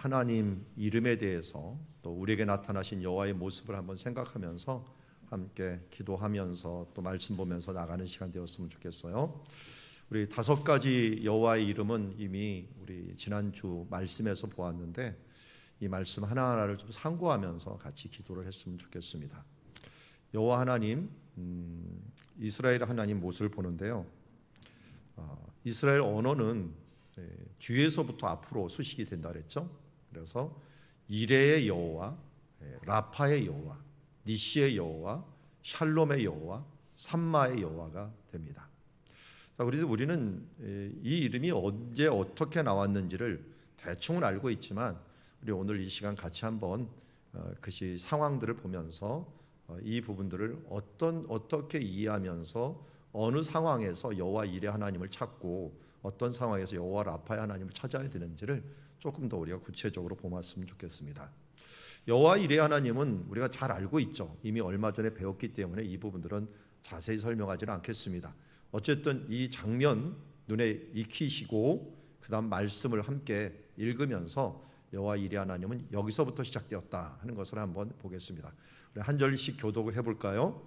하나님 이름에 대해서 또 우리에게 나타나신 여호와의 모습을 한번 생각하면서 함께 기도하면서 또 말씀 보면서 나가는 시간 되었으면 좋겠어요. 우리 5가지 여호와의 이름은 이미 우리 지난주 말씀에서 보았는데 이 말씀 하나하나를 좀 상고하면서 같이 기도를 했으면 좋겠습니다. 여호와 하나님, 이스라엘 하나님 모습을 보는데요. 이스라엘 언어는 뒤에서부터 앞으로 수식이 된다 그랬죠. 그래서 이레의 여호와, 라파의 여호와, 니시의 여호와, 샬롬의 여호와, 삼마의 여호와가 됩니다. 자, 우리는 이 이름이 언제 어떻게 나왔는지를 대충은 알고 있지만 우리 오늘 이 시간 같이 한번 그 상황들을 보면서 이 부분들을 어떻게 이해하면서 어느 상황에서 여호와 이레 하나님을 찾고 어떤 상황에서 여호와 라파의 하나님을 찾아야 되는지를 조금 더 우리가 구체적으로 보았으면 좋겠습니다. 여호와 이레 하나님은 우리가 잘 알고 있죠. 이미 얼마 전에 배웠기 때문에 이 부분들은 자세히 설명하지는 않겠습니다. 어쨌든 이 장면 눈에 익히시고 그 다음 말씀을 함께 읽으면서 여호와 이레 하나님은 여기서부터 시작되었다 하는 것을 한번 보겠습니다. 우리 한 절씩 교독을 해볼까요?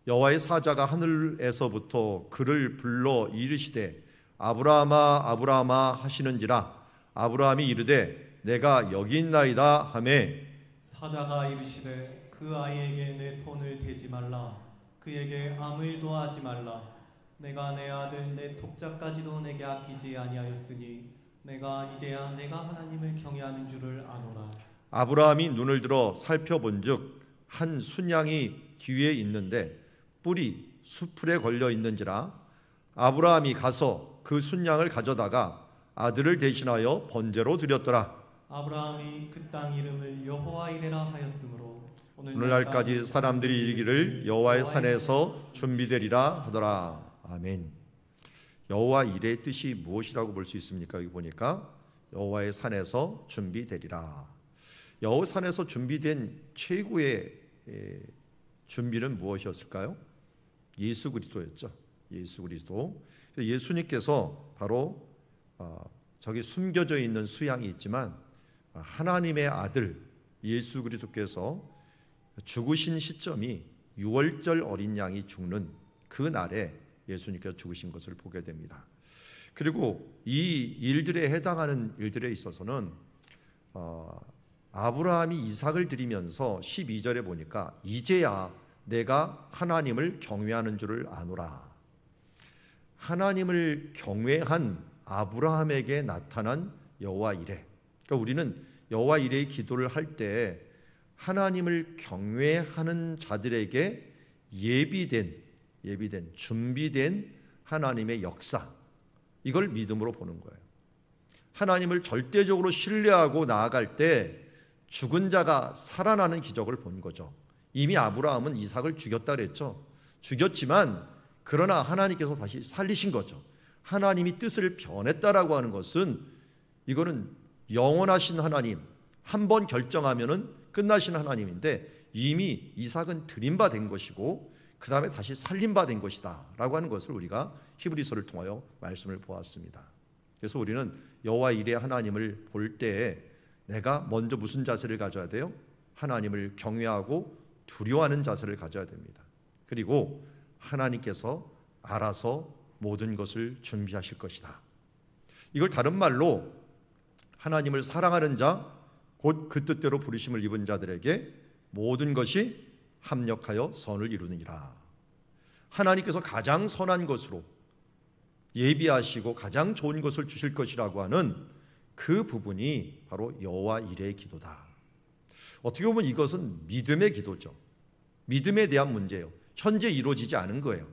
여호와의 사자가 하늘에서부터 그를 불러 이르시되 아브라함아 아브라함아 하시는지라 아브라함이 이르되 내가 여기 있나이다 하매 사자가 이르시되 그 아이에게 내 손을 대지 말라 그에게 아무 일도 하지 말라 내가 내 아들 내 독자까지도 내게 아끼지 아니하였으니 내가 이제야 내가 하나님을 경외하는 줄을 아노라. 아브라함이 눈을 들어 살펴본즉 한 순양이 뒤에 있는데 뿔이 수풀에 걸려 있는지라 아브라함이 가서 그 순양을 가져다가 아들을 대신하여 번제로 드렸더라. 아브라함이 그 땅 이름을 여호와 이레라 하였으므로 오늘날까지 사람들이 이르기를 여호와의 산에서 준비되리라 하더라. 아멘. 여호와 이레의 뜻이 무엇이라고 볼 수 있습니까? 여기 보니까 여호와의 산에서 준비되리라. 여호와 산에서 준비된 최고의 준비는 무엇이었을까요? 예수 그리스도였죠. 예수 그리스도. 예수님께서 바로 저기 숨겨져 있는 수양이 있지만 하나님의 아들 예수 그리스도께서 죽으신 시점이 유월절 어린 양이 죽는 그 날에 예수님께서 죽으신 것을 보게 됩니다. 그리고 이 일들에 해당하는 일들에 있어서는 아브라함이 이삭을 드리면서 12절에 보니까 이제야 내가 하나님을 경외하는 줄을 아노라. 하나님을 경외한 아브라함에게 나타난 여호와 이레. 그러니까 우리는 여호와 이레의 기도를 할 때 하나님을 경외하는 자들에게 예비된 준비된 하나님의 역사, 이걸 믿음으로 보는 거예요. 하나님을 절대적으로 신뢰하고 나아갈 때 죽은 자가 살아나는 기적을 본 거죠. 이미 아브라함은 이삭을 죽였다 그랬죠. 죽였지만 그러나 하나님께서 다시 살리신 거죠. 하나님이 뜻을 변했다라고 하는 것은 이거는 영원하신 하나님, 한 번 결정하면은 끝나신 하나님인데 이미 이삭은 드린 바 된 것이고 그 다음에 다시 살린 바 된 것이다 라고 하는 것을 우리가 히브리서를 통하여 말씀을 보았습니다. 그래서 우리는 여호와 이레 하나님을 볼 때에 내가 먼저 무슨 자세를 가져야 돼요? 하나님을 경외하고 두려워하는 자세를 가져야 됩니다. 그리고 하나님께서 알아서 모든 것을 준비하실 것이다. 이걸 다른 말로 하나님을 사랑하는 자, 곧 그 뜻대로 부르심을 입은 자들에게 모든 것이 합력하여 선을 이루느니라. 하나님께서 가장 선한 것으로 예비하시고 가장 좋은 것을 주실 것이라고 하는 그 부분이 바로 여호와 이레의 기도다. 어떻게 보면 이것은 믿음의 기도죠. 믿음에 대한 문제예요. 현재 이루어지지 않은 거예요.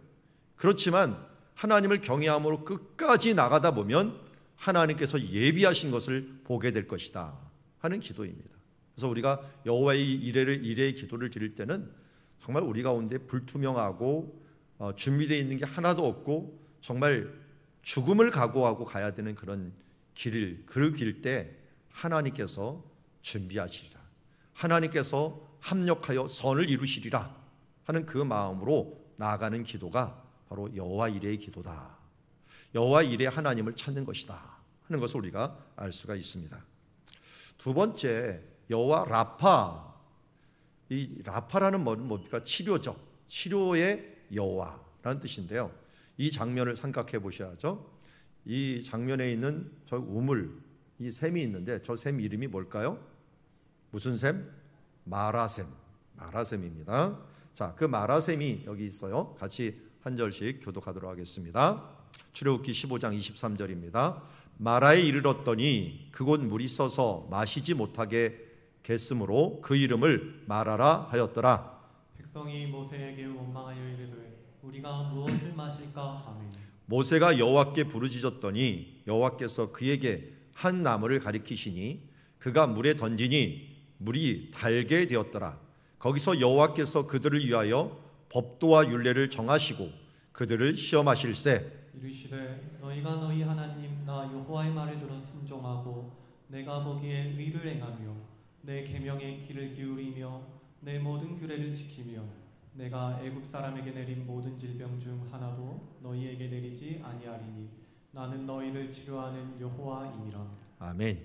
그렇지만 하나님을 경외함으로 끝까지 나가다 보면 하나님께서 예비하신 것을 보게 될 것이다 하는 기도입니다. 그래서 우리가 여호와의 이레의 기도를 드릴 때는 정말 우리 가운데 불투명하고 준비되어 있는 게 하나도 없고 정말 죽음을 각오하고 가야 되는 그런 길을 그 길 때 하나님께서 준비하시리라. 하나님께서 합력하여 선을 이루시리라 하는 그 마음으로 나아가는 기도가 바로 여호와 이레의 기도다. 여호와 이레 하나님을 찾는 것이다 하는 것을 우리가 알 수가 있습니다. 두 번째, 여호와 라파. 이 라파라는 말은 뭡니까? 치료죠. 치료의 여호와라는 뜻인데요. 이 장면을 생각해 보셔야죠. 이 장면에 있는 저 우물, 이 샘이 있는데 저 샘 이름이 뭘까요? 무슨 샘? 마라샘. 마라샘입니다. 자, 그 마라샘이 여기 있어요. 같이 한 절씩 교독하도록 하겠습니다. 출애굽기 15장 23절입니다. 마라에 이르렀더니 그곳 물이 써서 마시지 못하게 겠으므로 그 이름을 마라라 하였더라. 백성이 모세에게 원망하여 이르되 우리가 무엇을 마실까 하매 모세가 여호와께 부르짖었더니 여호와께서 그에게 한 나무를 가리키시니 그가 물에 던지니 물이 달게 되었더라. 거기서 여호와께서 그들을 위하여 법도와 율례를 정하시고 그들을 시험하실세. 이르시되 너희가 너희 하나님 나 여호와의 말을 들어 순종하고 내가 보기에 의를 행하며 내 계명의 귀를 기울이며 내 모든 규례를 지키며 내가 애굽 사람에게 내린 모든 질병 중 하나도 너희에게 내리지 아니하리니 나는 너희를 치료하는 여호와이니라. 아멘.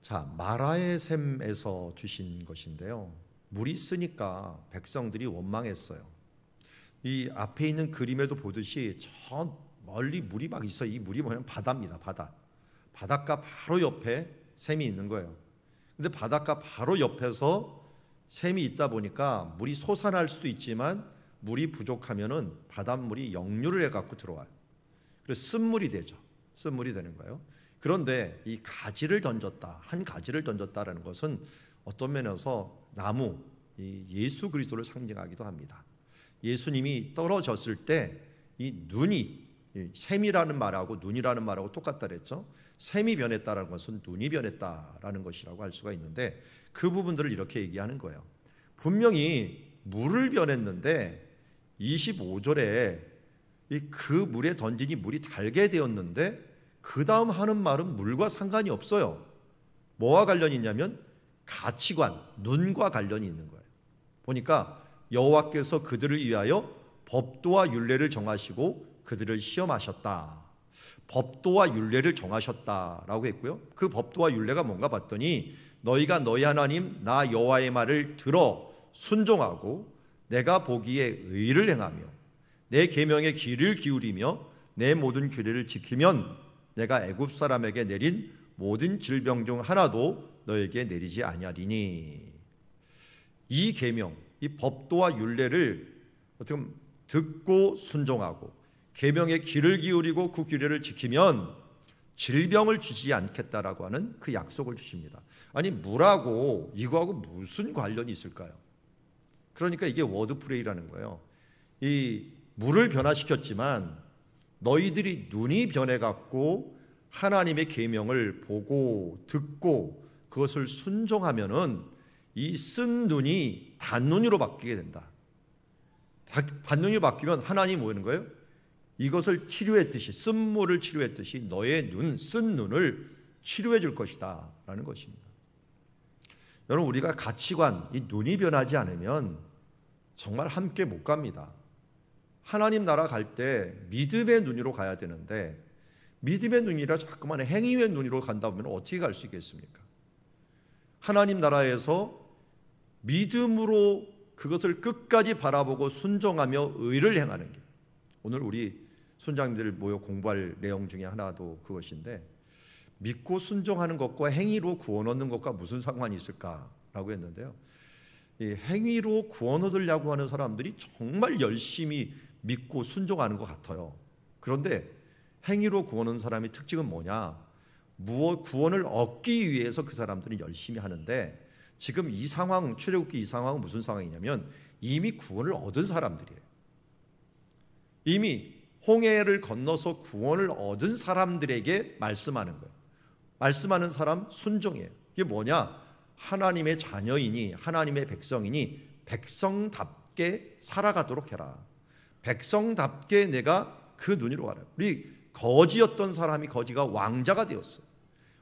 자, 마라의 샘에서 주신 것인데요. 물이 쓰니까 백성들이 원망했어요. 이 앞에 있는 그림에도 보듯이 저 멀리 물이 막 있어요. 이 물이 뭐냐면 바다입니다. 바다. 바닷가 바로 옆에 샘이 있는 거예요. 근데 바닷가 바로 옆에서 샘이 있다 보니까 물이 솟아날 수도 있지만 물이 부족하면은 바닷물이 역류를 해갖고 들어와요. 그래서 쓴물이 되죠. 쓴물이 되는 거예요. 그런데 이 가지를 던졌다, 한 가지를 던졌다라는 것은 어떤 면에서 나무, 이 예수 그리스도를 상징하기도 합니다. 예수님이 떨어졌을 때 이 눈이, 샘이라는 말하고 눈이라는 말하고 똑같다 그랬죠. 샘이 변했다는 것은 눈이 변했다라는 것이라고 할 수가 있는데 그 부분들을 이렇게 얘기하는 거예요. 분명히 물을 변했는데 25절에 그 물에 던지니 물이 달게 되었는데 그 다음 하는 말은 물과 상관이 없어요. 뭐와 관련이 있냐면 가치관, 눈과 관련이 있는 거예요. 보니까 여호와께서 그들을 위하여 법도와 율례를 정하시고 그들을 시험하셨다. 법도와 율례를 정하셨다라고 했고요. 그 법도와 율례가 뭔가 봤더니 너희가 너희 하나님 나 여호와의 말을 들어 순종하고 내가 보기에 의를 행하며 내 계명에 귀를 기울이며 내 모든 규례를 지키면 내가 애굽 사람에게 내린 모든 질병 중 하나도 너에게 내리지 아니하리니. 이 계명, 이 법도와 율례를 어떻게 보면 듣고 순종하고 계명에 귀를 기울이고 그 규례를 지키면 질병을 주지 않겠다라고 하는 그 약속을 주십니다. 아니 물하고 이거하고 무슨 관련이 있을까요? 그러니까 이게 워드프레이라는 거예요. 이 물을 변화시켰지만 너희들이 눈이 변해갖고 하나님의 계명을 보고 듣고 그것을 순종하면은 이 쓴 눈이 단눈으로 바뀌게 된다. 단눈이 바뀌면 하나님이 뭐 하는 거예요? 이것을 치료했듯이 쓴물을 치료했듯이 너의 눈, 쓴 눈을 치료해 줄 것이다 라는 것입니다. 여러분 우리가 가치관, 이 눈이 변하지 않으면 정말 함께 못 갑니다. 하나님 나라 갈 때 믿음의 눈으로 가야 되는데 믿음의 눈이라 자꾸만 행위의 눈으로 간다 보면 어떻게 갈 수 있겠습니까? 하나님 나라에서 믿음으로 그것을 끝까지 바라보고 순종하며 의를 행하는 게 오늘 우리 순장님들 모여 공부할 내용 중에 하나도 그것인데 믿고 순종하는 것과 행위로 구원 얻는 것과 무슨 상관이 있을까라고 했는데요. 이 행위로 구원 얻으려고 하는 사람들이 정말 열심히 믿고 순종하는 것 같아요. 그런데 행위로 구원 얻는 사람의 특징은 뭐냐? 구원을 얻기 위해서 그 사람들은 열심히 하는데 지금 이 상황, 출애굽기 이 상황은 무슨 상황이냐면 이미 구원을 얻은 사람들이에요. 이미 홍해를 건너서 구원을 얻은 사람들에게 말씀하는 거예요. 말씀하는 사람 순종이에요. 이게 뭐냐? 하나님의 자녀이니 하나님의 백성이니 백성답게 살아가도록 해라. 백성답게 내가 그 눈으로 가라. 우리 거지였던 사람이 거지가 왕자가 되었어요.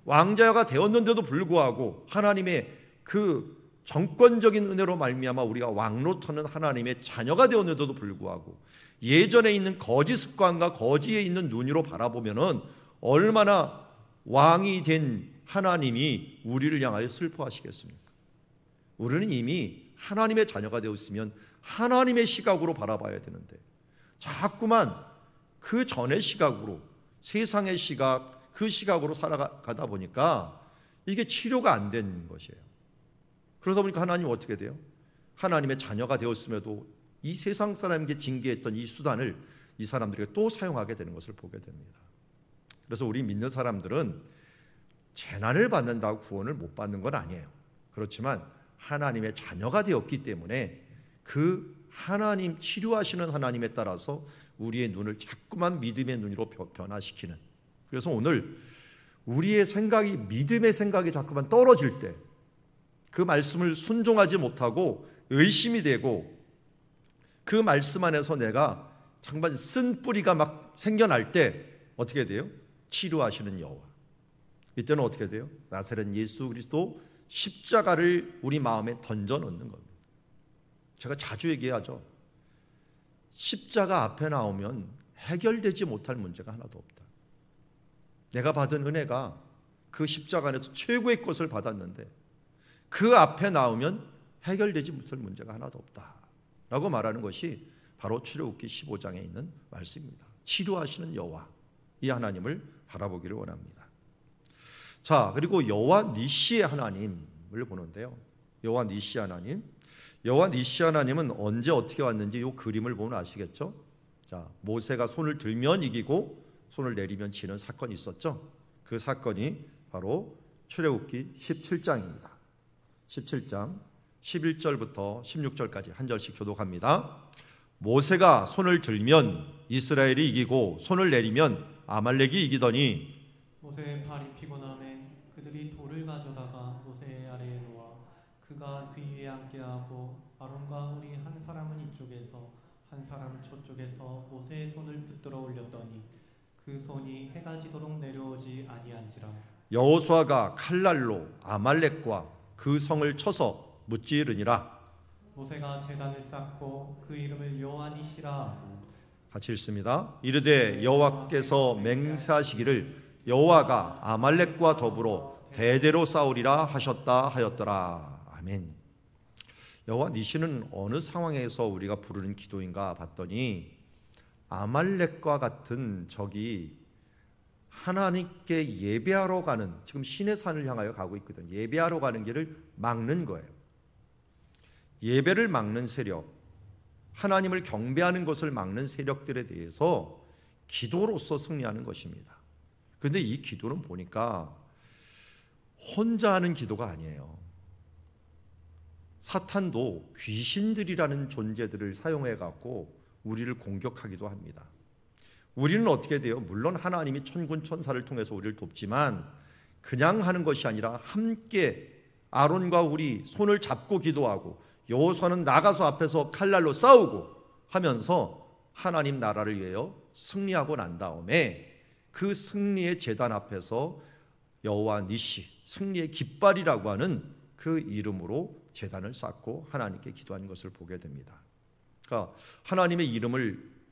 왕자가 되었는데도 불구하고 하나님의 그 정권적인 은혜로 말미암아 우리가 왕노릇하는 하나님의 자녀가 되었는데도 불구하고 예전에 있는 거지 습관과 거지에 있는 눈으로 바라보면은 얼마나 왕이 된 하나님이 우리를 향하여 슬퍼하시겠습니까? 우리는 이미 하나님의 자녀가 되었으면 하나님의 시각으로 바라봐야 되는데 자꾸만 그 전의 시각으로, 세상의 시각, 그 시각으로 살아가다 보니까 이게 치료가 안 된 것이에요. 그러다 보니까 하나님은 어떻게 돼요? 하나님의 자녀가 되었음에도 이 세상 사람에게 징계했던 이 수단을 이 사람들에게 또 사용하게 되는 것을 보게 됩니다. 그래서 우리 믿는 사람들은 재난을 받는다고 구원을 못 받는 건 아니에요. 그렇지만 하나님의 자녀가 되었기 때문에 그 하나님, 치료하시는 하나님에 따라서 우리의 눈을 자꾸만 믿음의 눈으로 변화시키는, 그래서 오늘 우리의 생각이, 믿음의 생각이 자꾸만 떨어질 때, 그 말씀을 순종하지 못하고 의심이 되고 그 말씀 안에서 내가 정말 쓴 뿌리가 막 생겨날 때 어떻게 돼요? 치료하시는 여호와. 이때는 어떻게 돼요? 나사렛 예수 그리스도 십자가를 우리 마음에 던져 넣는 겁니다. 제가 자주 얘기하죠. 십자가 앞에 나오면 해결되지 못할 문제가 하나도 없다. 내가 받은 은혜가 그 십자가 안에서 최고의 것을 받았는데 그 앞에 나오면 해결되지 못할 문제가 하나도 없다 라고 말하는 것이 바로 출애굽기 15장에 있는 말씀입니다. 치료하시는 여호와, 이 하나님을 바라보기를 원합니다. 자, 그리고 여호와 니시의 하나님을 보는데요. 여호와 니시 하나님, 여호와 니시 하나님은 언제 어떻게 왔는지 이 그림을 보면 아시겠죠? 자, 모세가 손을 들면 이기고 손을 내리면 지는 사건이 있었죠. 그 사건이 바로 출애굽기 17장입니다. 17장 11절부터 16절까지 한 절씩 교독합니다. 모세가 손을 들면 이스라엘이 이기고 손을 내리면 아말렉이 이기더니 모세의 팔이 피곤함에 그들이 돌을 가져다가 모세의 아래에 놓아 그가 그 위에 앉게 하고 아론과 우리 한 사람은 이쪽에서 한 사람은 저쪽에서 모세의 손을 붙들어 올렸더니 그 손이 해가 지도록 내려오지 아니한지라. 여호수아가 칼날로 아말렉과 그 성을 쳐서 무찌르니라. 모세가 제단을 쌓고 그 이름을 여호와 니시라. 같이 읽습니다. 이르되 여호와께서 맹세하시기를 여호와가 아말렉과 더불어 대대로 싸우리라 하셨다 하였더라. 아멘. 여호와 니시는 어느 상황에서 우리가 부르는 기도인가 봤더니 아말렉과 같은 적이 하나님께 예배하러 가는, 지금 신의 산을 향하여 가고 있거든요. 예배하러 가는 길을 막는 거예요. 예배를 막는 세력, 하나님을 경배하는 것을 막는 세력들에 대해서 기도로서 승리하는 것입니다. 그런데 이 기도는 보니까 혼자 하는 기도가 아니에요. 사탄도 귀신들이라는 존재들을 사용해 갖고 우리를 공격하기도 합니다. 우리는 어떻게 돼요? 물론 하나님이 천군 천사를 통해서 우리를 돕지만 그냥 하는 것이 아니라 함께 아론과 우리 손을 잡고 기도하고 여호수아는 나가서 앞에서 칼날로 싸우고 하면서 하나님 나라를 위하여 승리하고 난 다음에 그 승리의 제단 앞에서 여호와 니시, 승리의 깃발이라고 하는 그 이름으로 제단을 쌓고 하나님께 기도하는 것을 보게 됩니다. 그러니까 하나님의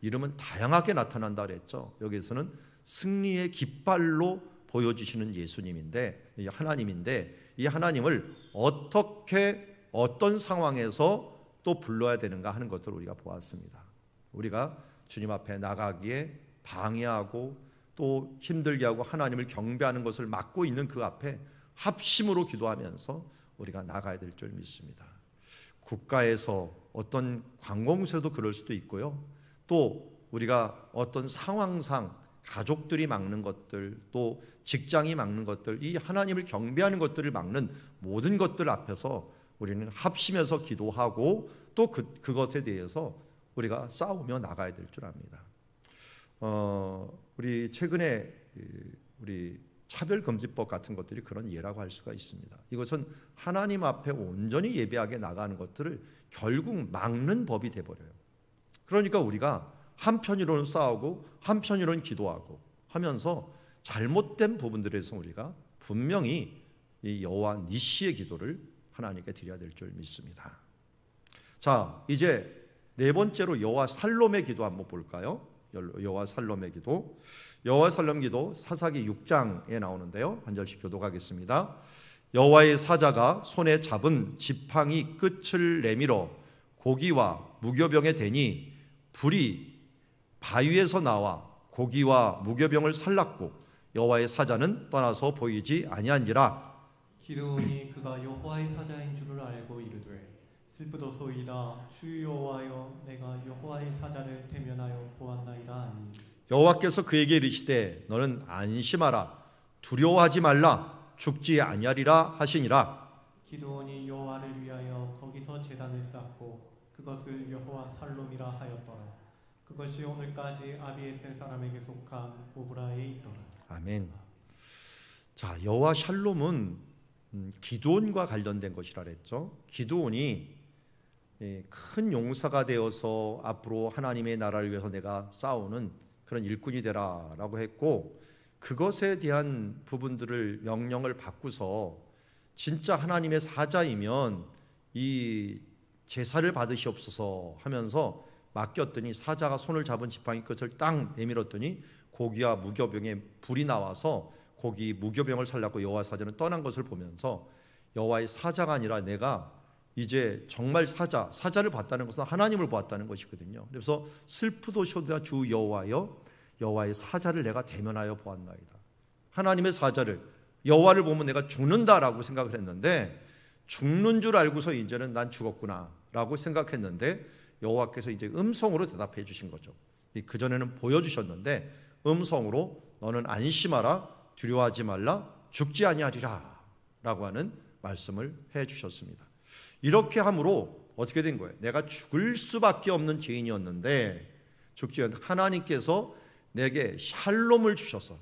이름은 다양하게 나타난다 그랬죠. 여기서는 승리의 깃발로 보여주시는 예수님인데, 하나님인데, 이 하나님을 어떻게 어떤 상황에서 또 불러야 되는가 하는 것들을 우리가 보았습니다. 우리가 주님 앞에 나가기에 방해하고 또 힘들게 하고 하나님을 경배하는 것을 막고 있는 그 앞에 합심으로 기도하면서 우리가 나가야 될 줄 믿습니다. 국가에서 어떤 관공서도 그럴 수도 있고요. 또 우리가 어떤 상황상 가족들이 막는 것들, 또 직장이 막는 것들, 이 하나님을 경배하는 것들을 막는 모든 것들 앞에서 우리는 합심해서 기도하고 또 그것에 대해서 우리가 싸우며 나가야 될 줄 압니다. 우리 최근에 우리 차별금지법 같은 것들이 그런 예라고 할 수가 있습니다. 이것은 하나님 앞에 온전히 예배하게 나가는 것들을 결국 막는 법이 돼버려요. 그러니까 우리가 한편으로는 싸우고 한편으로는 기도하고 하면서 잘못된 부분들에서 우리가 분명히 이 여호와 니시의 기도를 하나님께 드려야 될 줄 믿습니다. 자, 이제 네 번째로 여호와 살롬의 기도 한번 볼까요? 여호와 살롬의 기도. 여호와 살롬 기도 사사기 6장에 나오는데요. 한 절씩 교독하겠습니다. 여호와의 사자가 손에 잡은 지팡이 끝을 내밀어 고기와 무교병에 대니 불이 바위에서 나와 고기와 무교병을 살랐고 여호와의 사자는 떠나서 보이지 아니한지라. 기드온이 그가 여호와의 사자인 줄을 알고 이르되 슬프도소이다. 주 여호와여, 내가 여호와의 사자를 대면하여 보았나이다 하니 여호와께서 그에게 이르시되 너는 안심하라, 두려워하지 말라, 죽지 아니하리라 하시니라. 기드온이 여호와를 위하여 거기서 제단을 쌓고 그것을 여호와 살롬이라 하였더라. 그것이 오늘까지 아비에셀 사람에게 속한 오브라에 있더라. 아멘. 자, 여호와 샬롬은 기드온과 관련된 것이라 그랬죠. 기드온이 큰 용사가 되어서 앞으로 하나님의 나라를 위해서 내가 싸우는 그런 일꾼이 되라라고 했고, 그것에 대한 부분들을 명령을 바꾸서 진짜 하나님의 사자이면 이 제사를 받으시옵소서 하면서 맡겼더니 사자가 손을 잡은 지팡이 끝을 딱 내밀었더니 고기와 무교병에 불이 나와서 고기 무교병을 살랐고 여호와 사자는 떠난 것을 보면서 여호와의 사자가 아니라 내가 이제 정말 사자를 봤다는 것은 하나님을 보았다는 것이거든요. 그래서 슬프도소이다 주 여호와여, 여호와의 사자를 내가 대면하여 보았나이다. 하나님의 사자를, 여호와를 보면 내가 죽는다라고 생각을 했는데 죽는 줄 알고서 이제는 난 죽었구나라고 생각했는데 여호와께서 이제 음성으로 대답해 주신 거죠. 그전에는 보여주셨는데 음성으로 너는 안심하라, 두려워하지 말라, 죽지 아니하리라 라고 하는 말씀을 해 주셨습니다. 이렇게 함으로 어떻게 된 거예요? 내가 죽을 수밖에 없는 죄인이었는데 죽지 않는 하나님께서 내게 샬롬을 주셔서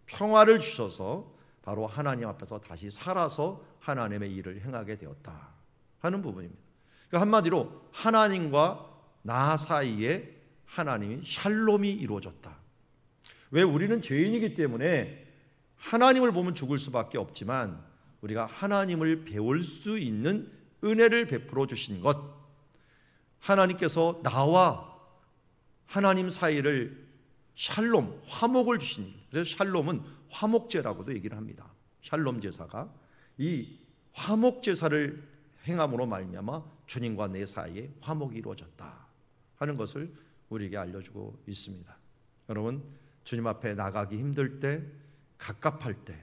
평화를 주셔서 바로 하나님 앞에서 다시 살아서 하나님의 일을 행하게 되었다 하는 부분입니다. 그러니까 한마디로 하나님과 나 사이에 하나님이 샬롬이 이루어졌다. 왜? 우리는 죄인이기 때문에 하나님을 보면 죽을 수밖에 없지만 우리가 하나님을 배울 수 있는 은혜를 베풀어 주신 것, 하나님께서 나와 하나님 사이를 샬롬, 화목을 주신 일. 그래서 샬롬은 화목제라고도 얘기를 합니다. 샬롬 제사가 이 화목 제사를 행함으로 말미암아 주님과 내 사이에 화목이 이루어졌다 하는 것을 우리에게 알려주고 있습니다. 여러분, 주님 앞에 나가기 힘들 때, 갑갑할 때,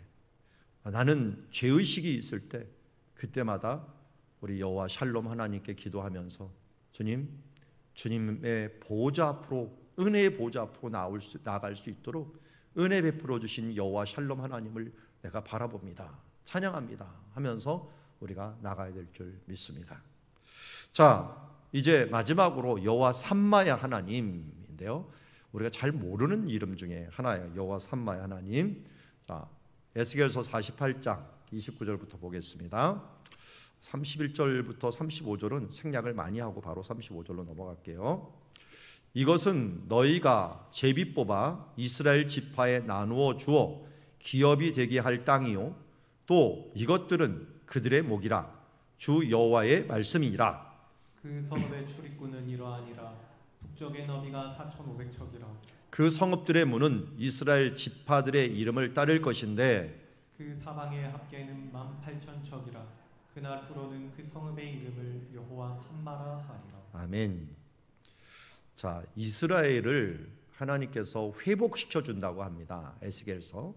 나는 죄의식이 있을 때, 그때마다 우리 여호와 샬롬 하나님께 기도하면서 주님의 보좌 앞으로, 은혜의 보좌 앞으로 나아갈 수 있도록 은혜 베풀어 주신 여호와 샬롬 하나님을 내가 바라봅니다, 찬양합니다 하면서 우리가 나가야 될 줄 믿습니다. 자, 이제 마지막으로 여호와 삼마야 하나님인데요, 우리가 잘 모르는 이름 중에 하나예요. 여호와 삼마야 하나님. 자, 에스겔서 48장 29절부터 보겠습니다. 31절부터 35절은 생략을 많이 하고 바로 35절로 넘어갈게요. 이것은 너희가 제비 뽑아 이스라엘 지파에 나누어 주어 기업이 되게 할 땅이요, 또 이것들은 그들의 목이라, 주 여호와의 말씀이니라. 그 성읍의 출입구는 이러하니라. 북쪽의 너비가 4,500척이라. 그 성읍들의 문은 이스라엘 지파들의 이름을 따를 것인데 그 사방의 합계는 18,000척이라. 그날 후로는 그 성읍의 이름을 여호와 삼마라 하리라. 아멘. 자, 이스라엘을 하나님께서 회복시켜 준다고 합니다. 에스겔서.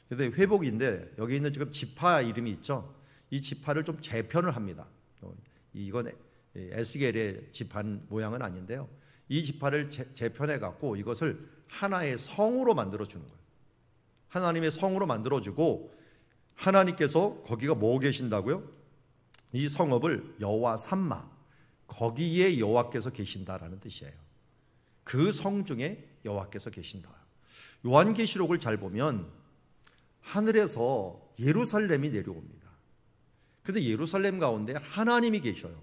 근데 회복인데 여기 있는 지금 지파 이름이 있죠. 이 지파를 좀 재편을 합니다. 이건 에스겔의 지파 모양은 아닌데요. 이 지파를 재편해 갖고 이것을 하나의 성으로 만들어 주는 거예요. 하나님의 성으로 만들어 주고 하나님께서 거기가 뭐 계신다고요? 이 성읍을 여호와 삼마, 거기에 여호와께서 계신다라는 뜻이에요. 그 성 중에 여호와께서 계신다. 요한계시록을 잘 보면 하늘에서 예루살렘이 내려옵니다. 근데 예루살렘 가운데 하나님이 계셔요.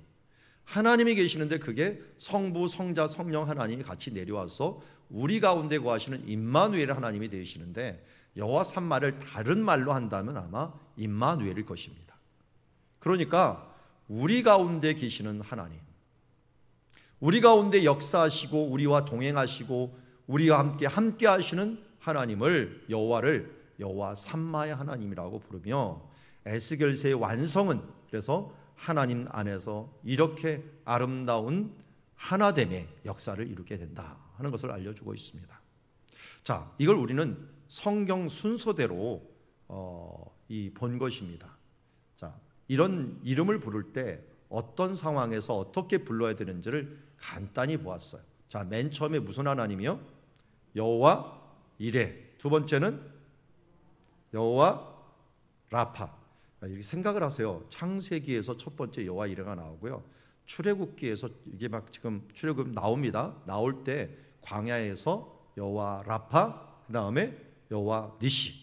하나님이 계시는데 그게 성부, 성자, 성령 하나님이 같이 내려와서 우리 가운데 거하시는 임마누엘 하나님이 되시는데, 여호와 삼마를 다른 말로 한다면 아마 임마누엘일 것입니다. 그러니까 우리 가운데 계시는 하나님, 우리 가운데 역사하시고 우리와 동행하시고 우리와 함께 하시는 하나님을, 여호와를 여호와 삼마의 하나님이라고 부르며, 에스겔서의 완성은 그래서 하나님 안에서 이렇게 아름다운 하나됨의 역사를 이루게 된다 하는 것을 알려주고 있습니다. 자, 이걸 우리는 성경 순서대로 본 것입니다. 자, 이런 이름을 부를 때 어떤 상황에서 어떻게 불러야 되는지를 간단히 보았어요. 자, 맨 처음에 무슨 하나님이요? 여호와 이레. 두 번째는 여호와 라파. 이렇게 생각을 하세요. 창세기에서 첫 번째 여호와 이레가 나오고요. 출애굽기에서 이게 막 지금 출애굽 나옵니다. 나올 때 광야에서 여호와 라파, 그 다음에 여호와 니시,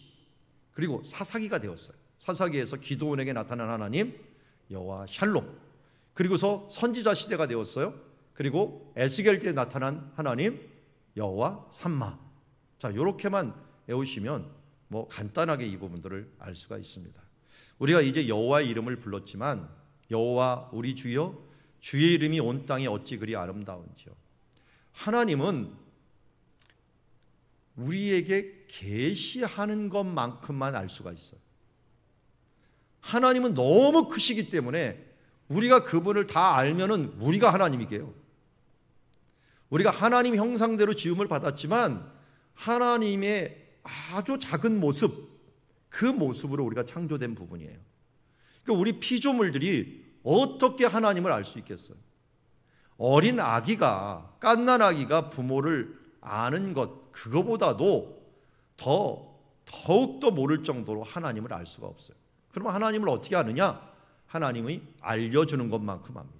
그리고 사사기가 되었어요. 사사기에서 기드온에게 나타난 하나님 여호와 샬롬, 그리고서 선지자 시대가 되었어요. 그리고 에스겔 때에 나타난 하나님 여호와 삼마. 자, 이렇게만 외우시면 뭐 간단하게 이 부분들을 알 수가 있습니다. 우리가 이제 여호와의 이름을 불렀지만, 여호와 우리 주여, 주의 이름이 온 땅에 어찌 그리 아름다운지요. 하나님은 우리에게 계시하는 것만큼만 알 수가 있어요. 하나님은 너무 크시기 때문에 우리가 그분을 다 알면은 우리가 하나님이게요. 우리가 하나님 형상대로 지음을 받았지만 하나님의 아주 작은 모습, 그 모습으로 우리가 창조된 부분이에요. 그러니까 우리 피조물들이 어떻게 하나님을 알 수 있겠어요? 어린 아기가, 갓난 아기가 부모를 아는 것, 그거보다도 더욱더 모를 정도로 하나님을 알 수가 없어요. 그러면 하나님을 어떻게 아느냐? 하나님이 알려주는 것만큼 합니다.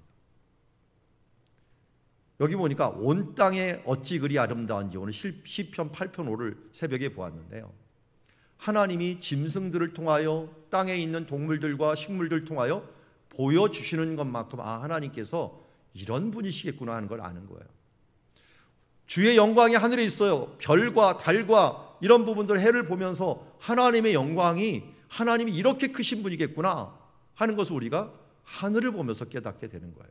여기 보니까 온 땅에 어찌 그리 아름다운지, 오늘 시편 8편 5를 새벽에 보았는데요. 하나님이 짐승들을 통하여 땅에 있는 동물들과 식물들을 통하여 보여주시는 것만큼 하나님께서 이런 분이시겠구나 하는 걸 아는 거예요. 주의 영광이 하늘에 있어요. 별과 달과 이런 부분들, 해를 보면서 하나님의 영광이, 하나님이 이렇게 크신 분이겠구나 하는 것을 우리가 하늘을 보면서 깨닫게 되는 거예요.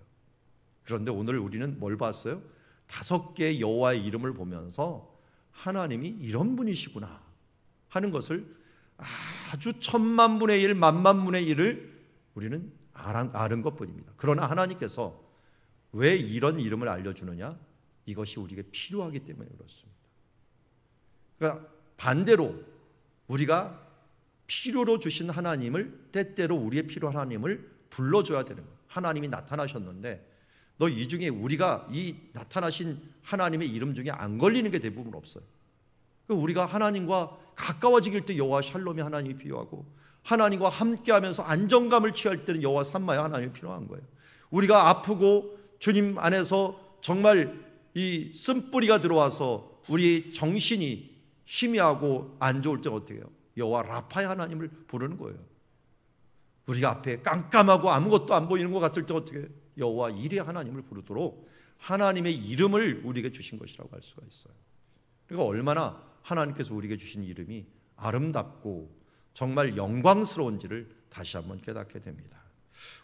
그런데 오늘 우리는 뭘 봤어요? 5개의 여호와의 이름을 보면서 하나님이 이런 분이시구나 하는 것을 아주 1000만분의 1, 10,000,000분의 1을 우리는 아는 것뿐입니다. 그러나 하나님께서 왜 이런 이름을 알려주느냐? 이것이 우리에게 필요하기 때문에 그렇습니다. 그러니까 반대로 우리가 필요로 주신 하나님을, 때때로 우리의 필요한 하나님을 불러줘야 되는 거예요. 하나님이 나타나셨는데 너 이 중에 우리가 이 나타나신 하나님의 이름 중에 안 걸리는 게 대부분 없어요. 우리가 하나님과 가까워지길 때 여호와 샬롬이 하나님이 필요하고, 하나님과 함께하면서 안정감을 취할 때는 여호와 삼마의 하나님이 필요한 거예요. 우리가 아프고 주님 안에서 정말 이 쓴뿌리가 들어와서 우리 정신이 희미하고 안 좋을 때 어떻게 해요? 여호와 라파의 하나님을 부르는 거예요. 우리가 앞에 깜깜하고 아무것도 안 보이는 것 같을 때 어떻게 해요? 여호와 이레 하나님을 부르도록 하나님의 이름을 우리에게 주신 것이라고 할 수가 있어요. 그러니까 얼마나 하나님께서 우리에게 주신 이름이 아름답고 정말 영광스러운지를 다시 한번 깨닫게 됩니다.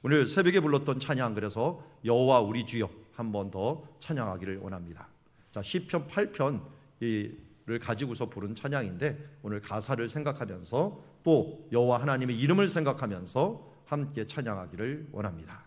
오늘 새벽에 불렀던 찬양, 그래서 여호와 우리 주여 한 번 더 찬양하기를 원합니다. 자, 시편 8편을 가지고서 부른 찬양인데, 오늘 가사를 생각하면서 또 여호와 하나님의 이름을 생각하면서 함께 찬양하기를 원합니다.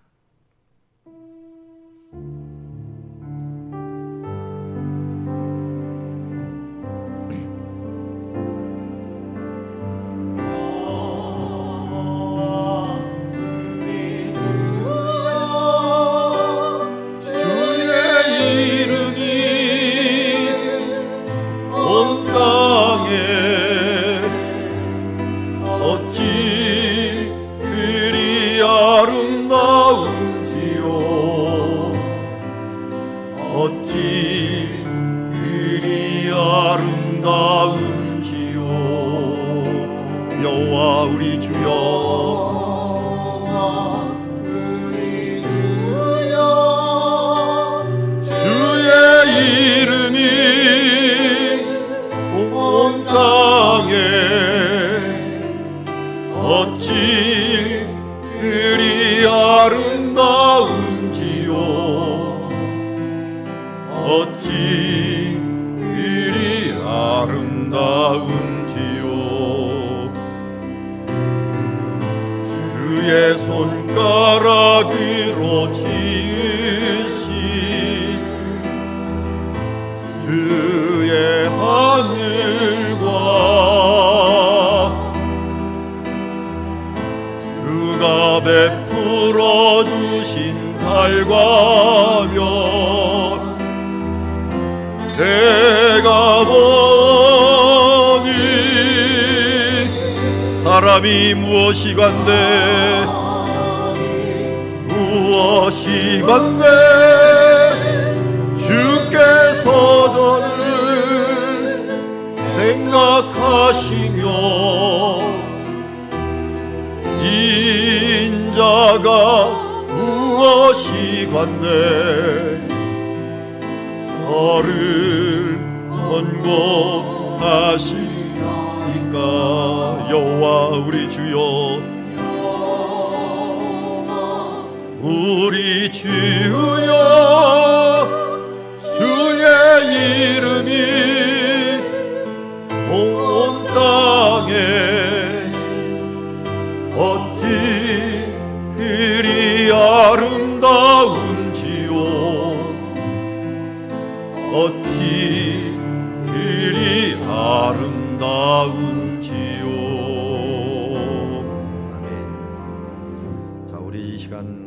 그의 손가락으로 지으신 그의 하늘과 그가 베풀어 주신 달과 별 내가 보니 사람이 무엇이간데 무엇이간데 주께서 저를 생각하시며 인자가 무엇이간데 저를 원고하시니까. 여호와 우리 주여, 우리 주여, 주의 이름이 온 땅에 어찌 그리 아름다운지요, 어찌 그리 아름다운지요. 아멘. 자, 우리 이 시간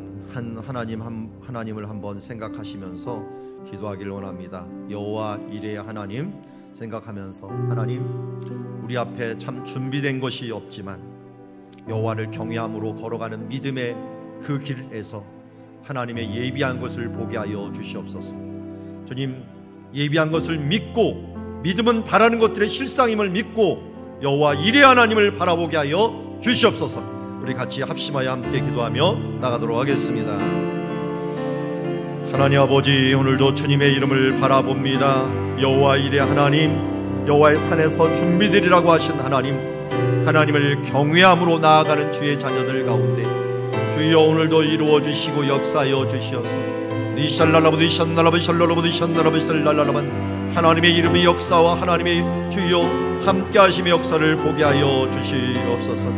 하나님을 한번 생각하시면서 기도하기를 원합니다. 여호와 이레의 하나님 생각하면서, 하나님, 우리 앞에 참 준비된 것이 없지만 여호와를 경외함으로 걸어가는 믿음의 그 길에서 하나님의 예비한 것을 보게 하여 주시옵소서. 주님, 예비한 것을 믿고, 믿음은 바라는 것들의 실상임을 믿고 여호와 이레 하나님을 바라보게 하여 주시옵소서. 우리 같이 합심하여 함께 기도하며 나가도록 하겠습니다. 하나님 아버지, 오늘도 주님의 이름을 바라봅니다. 여호와 이레 하나님, 여호와의 산에서 준비되리라고 하신 하나님, 하나님을 경외함으로 나아가는 주의 자녀들 가운데 주여 오늘도 이루어 주시고 역사하여 주시어서 하나님의 이름의 역사와 하나님의 주여 함께 하심의 역사를 보게 하여 주시옵소서.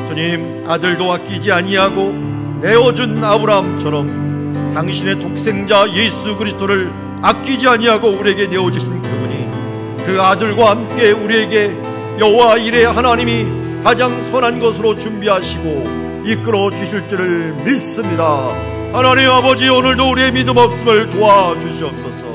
주님, 아들도 아끼지 아니하고 내어준 아브라함처럼 당신의 독생자 예수 그리스도를 아끼지 아니하고 우리에게 내어주신 그분이 그 아들과 함께 우리에게 여호와 이레 하나님이 가장 선한 것으로 준비하시고 이끌어 주실 줄을 믿습니다. 하나님 아버지, 오늘도 우리의 믿음 없음을 도와주시옵소서.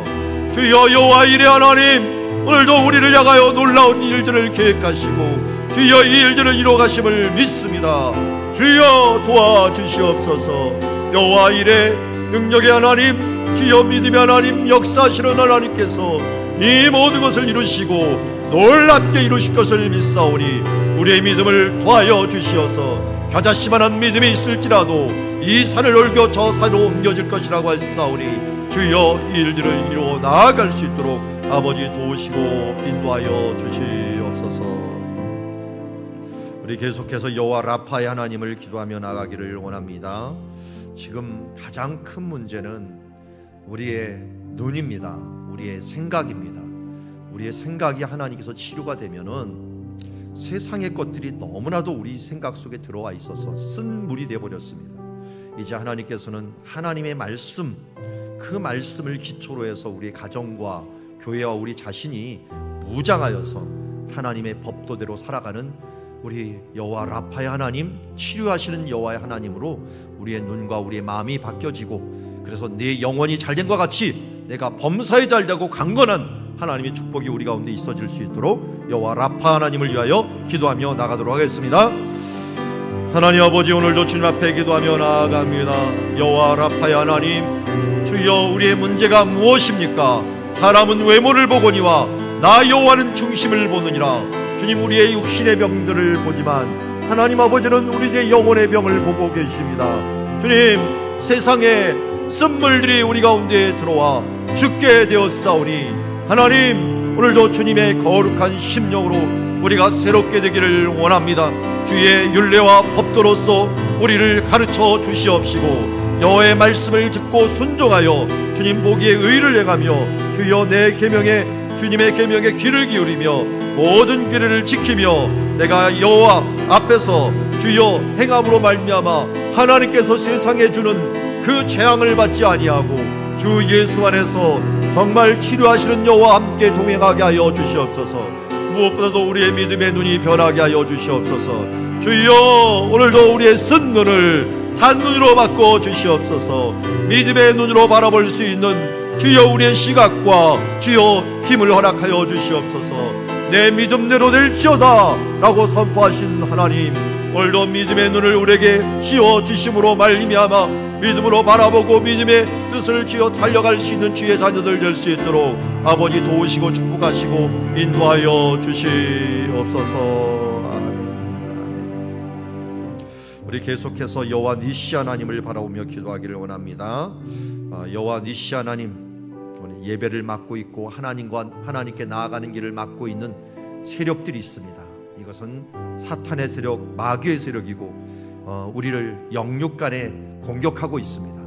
주여 여호와 이레 하나님, 오늘도 우리를 향하여 놀라운 일들을 계획하시고 주여 이 일들을 이루어가심을 믿습니다. 주여 도와주시옵소서. 여호와 이레 능력의 하나님, 주여 믿음의 하나님, 역사하시는 하나님께서 이 모든 것을 이루시고 놀랍게 이루실 것을 믿사오니 우리의 믿음을 도하여 주시어서 겨자씨만한 믿음이 있을지라도 이 산을 옮겨 저 산으로 옮겨질 것이라고 했사오니 주여 이 일들을 이루어 나아갈 수 있도록 아버지 도우시고 인도하여 주시옵소서. 우리 계속해서 여호와 라파의 하나님을 기도하며 나가기를 원합니다. 지금 가장 큰 문제는 우리의 눈입니다. 우리의 생각입니다. 우리의 생각이 하나님께서 치료가 되면은 세상의 것들이 너무나도 우리 생각 속에 들어와 있어서 쓴 물이 되어버렸습니다. 이제 하나님께서는 하나님의 말씀, 그 말씀을 기초로 해서 우리 가정과 교회와 우리 자신이 무장하여서 하나님의 법도대로 살아가는 우리 여호와 라파의 하나님, 치료하시는 여호와의 하나님으로 우리의 눈과 우리의 마음이 바뀌어지고, 그래서 내 영혼이 잘된 것 같이 내가 범사에 잘되고 강건한 하나님의 축복이 우리 가운데 있어질 수 있도록 여호와 라파 하나님을 위하여 기도하며 나가도록 하겠습니다. 하나님 아버지, 오늘도 주님 앞에 기도하며 나아갑니다. 여호와 라파의 하나님, 주여 우리의 문제가 무엇입니까? 사람은 외모를 보거니와 나 여호와는 중심을 보느니라. 주님, 우리의 육신의 병들을 보지만 하나님 아버지는 우리의 영혼의 병을 보고 계십니다. 주님, 세상에 쓴물들이 우리 가운데 들어와 죽게 되었사오니 하나님, 오늘도 주님의 거룩한 심령으로 우리가 새롭게 되기를 원합니다. 주의 율례와 법도로서 우리를 가르쳐 주시옵시고 여호와의 말씀을 듣고 순종하여 주님 보기에 의를 행하며 주여 내 계명에, 주님의 계명에 귀를 기울이며 모든 규례를 지키며 내가 여호와 앞에서 주여 행함으로 말미암아 하나님께서 세상에 주는 그 재앙을 받지 아니하고 주 예수 안에서 정말 치료하시는 여호와 함께 동행하게 하여 주시옵소서. 무엇보다도 우리의 믿음의 눈이 변하게 하여 주시옵소서. 주여 오늘도 우리의 쓴 눈을 단눈으로 바꿔 주시옵소서. 믿음의 눈으로 바라볼 수 있는 주여 우리의 시각과 주여 힘을 허락하여 주시옵소서. 내 믿음대로 될지어다 라고 선포하신 하나님, 오늘도 믿음의 눈을 우리에게 씌워 주심으로 말미암아 믿음으로 바라보고 믿음의 뜻을 지어 달려갈 수 있는 주의 자녀들 될 수 있도록 아버지 도우시고 축복하시고 인도하여 주시옵소서. 아멘. 우리 계속해서 여호와 니시 하나님을 바라보며 기도하기를 원합니다. 여호와 니시 하나님, 예배를 맡고 있고 하나님께 나아가는 길을 맡고 있는 세력들이 있습니다. 이것은 사탄의 세력, 마귀의 세력이고 우리를 영육간에 공격하고 있습니다.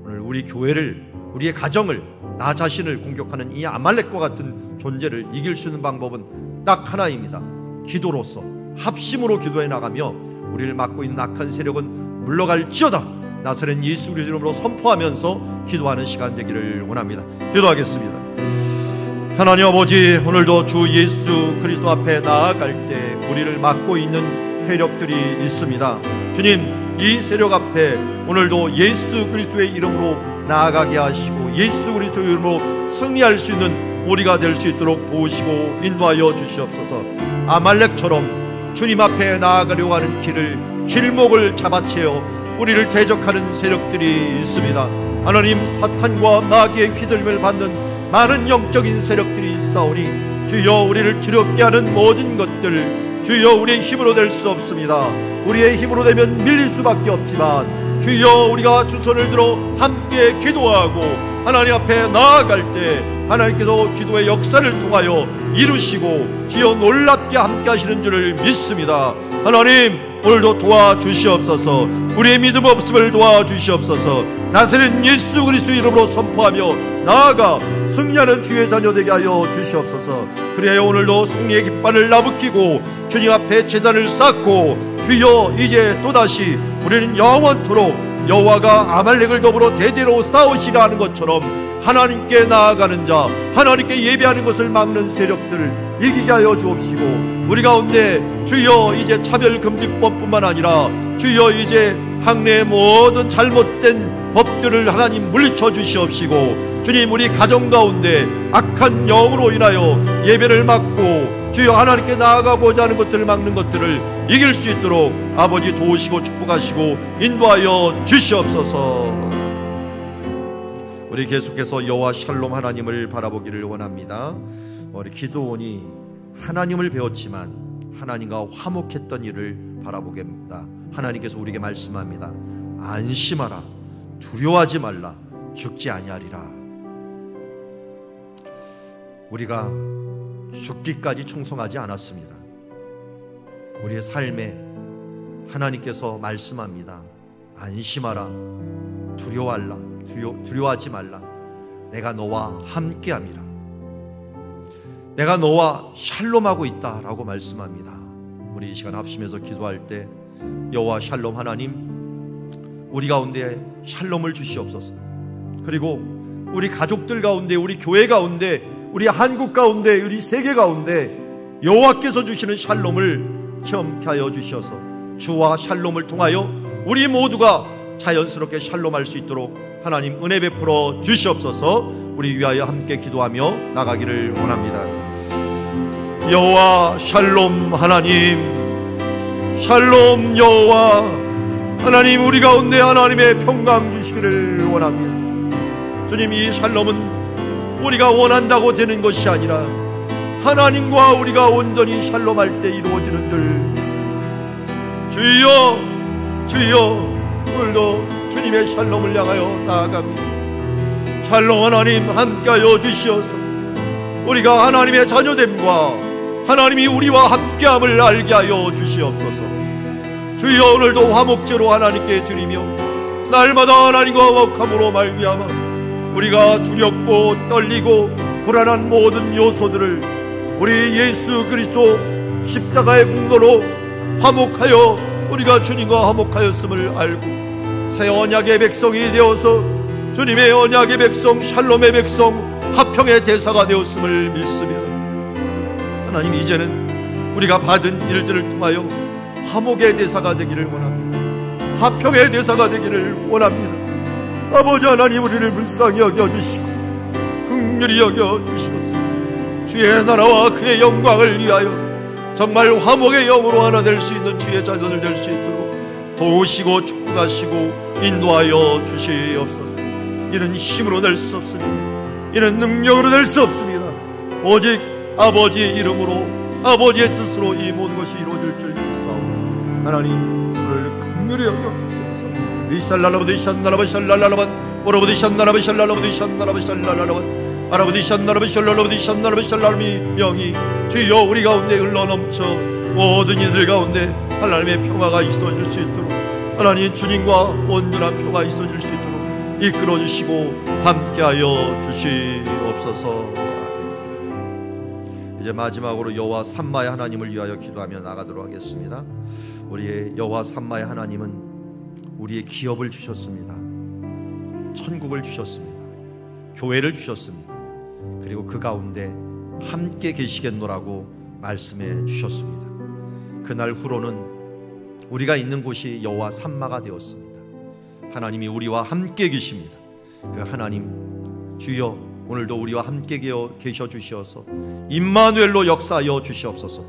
오늘 우리 교회를, 우리의 가정을, 나 자신을 공격하는 이 아말렉과 같은 존재를 이길 수 있는 방법은 딱 하나입니다. 기도로서 합심으로 기도해 나가며 우리를 맡고 있는 악한 세력은 물러갈지어다 나사렛 예수 그리스도 이름으로 선포하면서 기도하는 시간 되기를 원합니다. 기도하겠습니다. 하나님 아버지, 오늘도 주 예수 그리스도 앞에 나아갈 때 우리를 맡고 있는 세력들이 있습니다. 주님, 이 세력 앞에 오늘도 예수 그리스도의 이름으로 나아가게 하시고 예수 그리스도의 이름으로 승리할 수 있는 우리가 될 수 있도록 도우시고 인도하여 주시옵소서. 아말렉처럼 주님 앞에 나아가려고 하는 길목을 잡아채어 우리를 대적하는 세력들이 있습니다. 하나님, 사탄과 마귀의 휘둘림을 받는 많은 영적인 세력들이 있사오니 주여 우리를 두렵게 하는 모든 것들 주여 우리의 힘으로 될 수 없습니다. 우리의 힘으로 되면 밀릴 수밖에 없지만 주여 우리가 두 손을 들어 함께 기도하고 하나님 앞에 나아갈 때 하나님께서 기도의 역사를 통하여 이루시고 주여 놀랍게 함께 하시는 줄을 믿습니다. 하나님, 오늘도 도와주시옵소서. 우리의 믿음 없음을 도와주시옵소서. 나사렛 예수 그리스도 이름으로 선포하며 나아가 승리하는 주의 자녀 되게 하여 주시옵소서. 그래야 오늘도 승리의 깃발을 나부끼고 주님 앞에 제단을 쌓고 주여 이제 또다시 우리는 영원토록 여호와가 아말렉을 더불어 대대로 싸우시라 하는 것처럼 하나님께 나아가는 자, 하나님께 예배하는 것을 막는 세력들을 이기게 하여 주옵시고 우리 가운데 주여 이제 차별금지법뿐만 아니라 주여 이제 학내의 모든 잘못된 법들을 하나님 물리쳐 주시옵시고 주님, 우리 가정 가운데 악한 영으로 인하여 예배를 막고 주여 하나님께 나아가고자 하는 것들을 막는 것들을 이길 수 있도록 아버지 도우시고 축복하시고 인도하여 주시옵소서. 우리 계속해서 여호와 샬롬 하나님을 바라보기를 원합니다. 우리 기도원이 하나님을 배웠지만 하나님과 화목했던 일을 바라보게 합니다. 하나님께서 우리에게 말씀합니다. 안심하라, 두려워하지 말라, 죽지 아니하리라. 우리가 죽기까지 충성하지 않았습니다. 우리의 삶에 하나님께서 말씀합니다. 안심하라, 두려워하지 말라. 내가 너와 함께함이라. 내가 너와 샬롬하고 있다라고 말씀합니다. 우리 이 시간 합심해서 기도할 때 여호와 샬롬 하나님, 우리 가운데 샬롬을 주시옵소서. 그리고 우리 가족들 가운데, 우리 교회 가운데, 우리 한국 가운데, 우리 세계 가운데 여호와께서 주시는 샬롬을 체험케 하여 주셔서 주와 샬롬을 통하여 우리 모두가 자연스럽게 샬롬할 수 있도록 하나님 은혜 베풀어 주시옵소서. 우리 위하여 함께 기도하며 나가기를 원합니다. 여호와 샬롬 하나님, 샬롬 여호와 하나님, 우리 가운데 하나님의 평강 주시기를 원합니다. 주님, 이 샬롬은 우리가 원한다고 되는 것이 아니라 하나님과 우리가 온전히 샬롬할 때 이루어지는 줄 믿습니다. 주여 오늘도 주님의 샬롬을 향하여 나아갑니다. 샬롬 하나님, 함께하여 주시어서 우리가 하나님의 자녀됨과 하나님이 우리와 함께함을 알게 하여 주시옵소서. 주여, 오늘도 화목제로 하나님께 드리며 날마다 하나님과 화목함으로 말미암아 우리가 두렵고 떨리고 불안한 모든 요소들을 우리 예수 그리스도 십자가의 공로로 화목하여 우리가 주님과 화목하였음을 알고 새 언약의 백성이 되어서 주님의 언약의 백성, 샬롬의 백성, 화평의 대사가 되었음을 믿습니다. 하나님, 이제는 우리가 받은 일들을 통하여 화목의 대사가 되기를 원합니다. 화평의 대사가 되기를 원합니다. 아버지 하나님, 우리를 불쌍히 여겨주시고 긍휼히 여겨주시옵소서. 주의 나라와 그의 영광을 위하여 정말 화목의 영으로 하나 될 수 있는 주의 자녀들 될 수 있도록 도우시고 축복하시고 인도하여 주시옵소서. 이는 힘으로 될 수 없습니다. 이는 능력으로 될 수 없습니다. 오직 아버지의 이름으로, 아버지의 뜻으로 이 모든 것이 이루어질 줄 믿사오니 하나님, 오늘 긍휼히 여겨주시옵소서. 니샬랄라바디 샨나라바 샬랄라라반 오라바디 샨나라바 샬랄라바디 샨나라바 샬랄라라반 아라바디 샨나라바 샬랄라바디 샨나라바 샬랄미 영이 주여 우리 가운데 흘러넘쳐 모든 이들 가운데 하나님의 평화가 있어질 수 있도록, 하나님 주님과 온전한 평화가 있어질 수 있도록 이끌어주시고 함께하여 주시옵소서. 이제 마지막으로 여호와 삼마의 하나님을 위하여 기도하며 나가도록 하겠습니다. 우리의 여호와 삼마의 하나님은 우리의 기업을 주셨습니다. 천국을 주셨습니다. 교회를 주셨습니다. 그리고 그 가운데 함께 계시겠노라고 말씀해 주셨습니다. 그날 후로는 우리가 있는 곳이 여호와 삼마가 되었습니다. 하나님이 우리와 함께 계십니다. 그 하나님 주여, 오늘도 우리와 함께 계셔 주시어서 임마누엘로 역사하여 주시옵소서.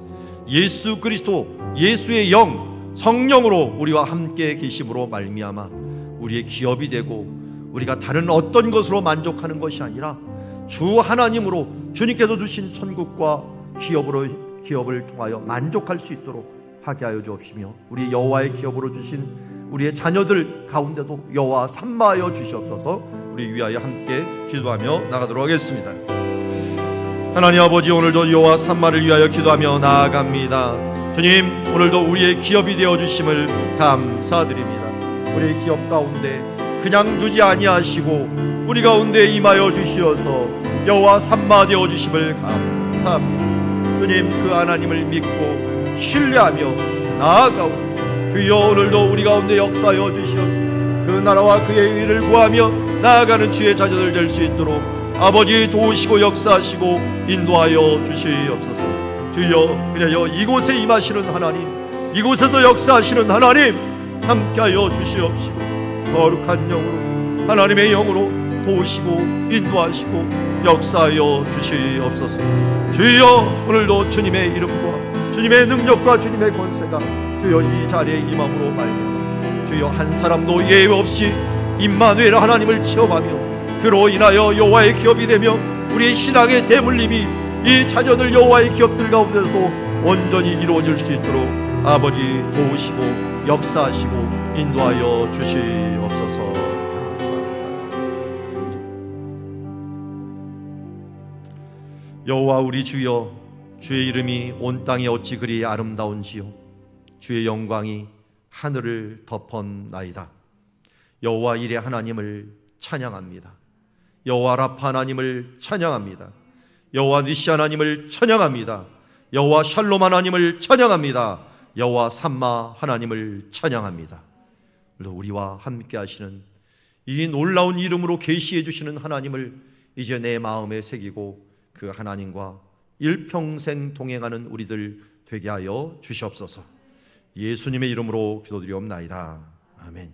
예수 그리스도, 예수의 영, 성령으로 우리와 함께 계심으로 말미암아 우리의 기업이 되고 우리가 다른 어떤 것으로 만족하는 것이 아니라 주 하나님으로 주님께서 주신 천국과 기업을 통하여 만족할 수 있도록 하게 하여 주옵시며, 우리 여호와의 기업으로 주신 우리의 자녀들 가운데도 여호와 삼마하여 주시옵소서. 우리 위하여 함께 기도하며 나가도록 하겠습니다. 하나님 아버지, 오늘도 여호와 삼마를 위하여 기도하며 나아갑니다. 주님, 오늘도 우리의 기업이 되어주심을 감사드립니다. 우리의 기업 가운데 그냥 두지 아니하시고 우리 가운데 임하여 주시어서 여호와 삼마 되어주심을 감사합니다. 주님, 그 하나님을 믿고 신뢰하며 나아가오니 주여, 오늘도 우리 가운데 역사하여 주시어서 그 나라와 그의 의를 구하며 나아가는 주의 자녀들 될 수 있도록 아버지 도우시고 역사하시고 인도하여 주시옵소서. 주여, 그래요 이곳에 임하시는 하나님, 이곳에서 역사하시는 하나님 함께하여 주시옵시고 거룩한 영으로, 하나님의 영으로 도우시고 인도하시고 역사하여 주시옵소서. 주여, 오늘도 주님의 이름과 주님의 능력과 주님의 권세가 주여 이 자리에 임함으로 말미암아 주여 한 사람도 예외 없이 임마누엘 하나님을 체험하며 그로 인하여 여호와의 기업이 되며 우리의 신앙의 대물림이 이 자녀들 여호와의 기업들 가운데서도 온전히 이루어질 수 있도록 아버지 도우시고 역사하시고 인도하여 주시옵소서. 여호와 우리 주여, 주의 이름이 온 땅에 어찌 그리 아름다운지요, 주의 영광이 하늘을 덮었나이다. 여호와 이레 하나님을 찬양합니다. 여호와 라파 하나님을 찬양합니다. 여호와 니시 하나님을 찬양합니다. 여호와 샬롬 하나님을 찬양합니다. 여호와 삼마 하나님을 찬양합니다. 우리와 함께 하시는 이 놀라운 이름으로 계시해 주시는 하나님을 이제 내 마음에 새기고 그 하나님과 일평생 동행하는 우리들 되게 하여 주시옵소서. 예수님의 이름으로 기도드리옵나이다. 아멘.